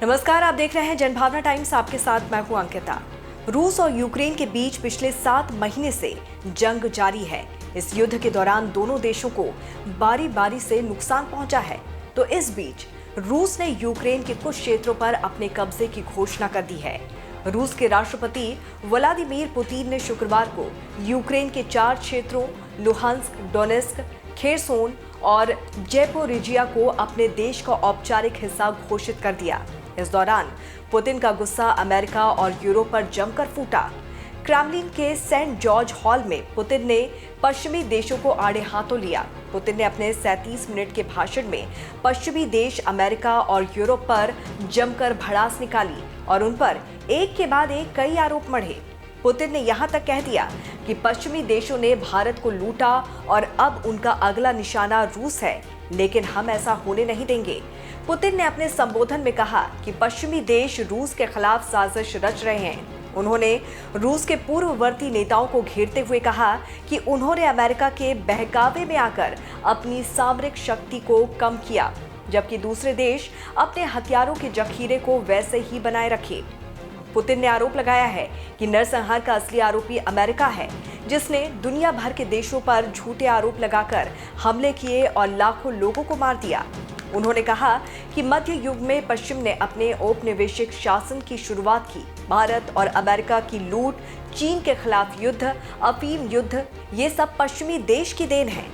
नमस्कार, आप देख रहे हैं जनभावना टाइम्स। आपके साथ मैं हूं अंकिता। रूस और यूक्रेन के बीच पिछले 7 महीने से जंग जारी है। इस युद्ध के दौरान दोनों देशों को बारी बारी से नुकसान पहुंचा है। तो इस बीच रूस ने यूक्रेन के कुछ क्षेत्रों पर अपने कब्जे की घोषणा कर दी है। रूस के राष्ट्रपति व्लादिमीर पुतिन ने शुक्रवार को यूक्रेन के 4 क्षेत्रों लुहांस्क, डोनेस्क, खेरसोन और ज़ैपोरिजिया को अपने देश का औपचारिक हिस्सा घोषित कर दिया। इस दौरान पुतिन का गुस्सा अमेरिका और यूरोप पर जमकर फूटा। क्रेमलिन के सेंट जॉर्ज हॉल में पुतिन ने पश्चिमी देशों को आड़े हाथों लिया। पुतिन ने अपने 37 मिनट के भाषण में पश्चिमी देश अमेरिका और यूरोप पर जमकर भड़ास निकाली और उन पर एक के बाद एक कई आरोप मढ़े। पुतिन ने यहां तक कह दिया कि पश्चिमी देशों ने भारत को लूटा और अब उनका अगला निशाना रूस है, लेकिन हम ऐसा होने नहीं देंगे। पुतिन ने अपने संबोधन में कहा कि पश्चिमी देश रूस के खिलाफ साजिश रच रहे हैं। उन्होंने रूस के पूर्ववर्ती नेताओं को घेरते हुए कहा कि उन्होंने अमेरिका के बहकावे में आकर अपनी सामरिक शक्ति को कम किया, जबकि दूसरे देश अपने हथियारों के जखीरे को वैसे ही बनाए रखे। पुतिन ने आरोप लगाया है कि नरसंहार का असली आरोपी अमेरिका है, जिसने दुनिया भर के देशों पर झूठे आरोप लगाकर हमले किए और लाखों लोगों को मार दिया। उन्होंने कहा कि मध्य युग में पश्चिम ने अपने औपनिवेशिक शासन की शुरुआत की। भारत और अमेरिका की लूट, चीन के खिलाफ युद्ध, अफीम युद्ध, ये सब पश्चिमी देश की देन है।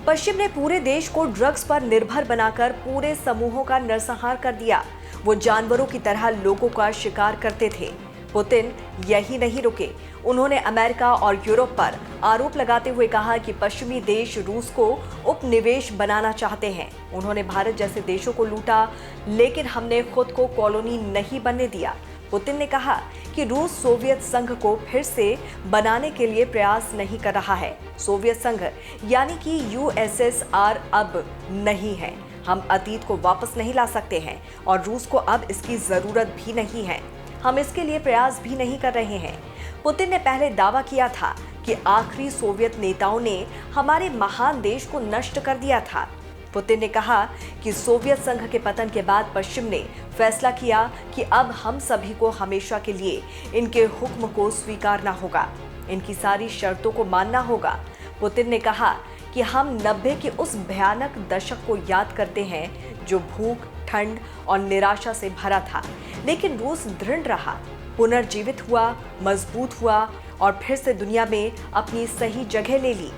पश्चिम ने पूरे देश को ड्रग्स पर निर्भर बनाकर पूरे समूहों का नरसंहार कर दिया। वो जानवरों की तरह लोगों का शिकार करते थे। पुतिन यही नहीं रुके। उन्होंने अमेरिका और यूरोप पर आरोप लगाते हुए कहा कि पश्चिमी देश रूस को उपनिवेश बनाना चाहते हैं। उन्होंने भारत जैसे देशों को लूटा, लेकिन हमने खुद को कॉलोनी नहीं बनने दिया। पुतिन ने कहा कि रूस सोवियत संघ को फिर से बनाने के लिए प्रयास नहीं कर रहा है। सोवियत संघ यानी कि यूएसएसआर अब नहीं है। हम अतीत को वापस नहीं ला सकते हैं और रूस को अब इसकी जरूरत भी नहीं है। हम इसके लिए प्रयास भी नहीं कर रहे हैं। पुतिन ने पहले दावा किया था कि आखिरी सोवियत नेताओं ने हमारे महान देश को नष्ट कर दिया था। पुतिन ने कहा कि सोवियत संघ के पतन के बाद पश्चिम ने फैसला किया कि अब हम सभी को हमेशा के लिए इनके हुक्म को स्वीकारना होगा, इनकी सारी शर्तों को मानना होगा। पुतिन ने कहा कि हम 90 के उस भयानक दशक को याद करते हैं जो भूख, ठंड और निराशा से भरा था, लेकिन रूस दृढ़ रहा, पुनर्जीवित हुआ, मजबूत हुआ और फिर से दुनिया में अपनी सही जगह ले ली।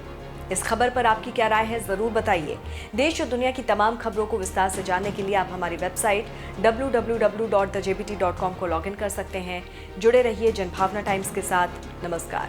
इस खबर पर आपकी क्या राय है, जरूर बताइए। देश और दुनिया की तमाम खबरों को विस्तार से जानने के लिए आप हमारी वेबसाइट www.thejbt.com को लॉगिन कर सकते हैं। जुड़े रहिए जनभावना टाइम्स के साथ। नमस्कार।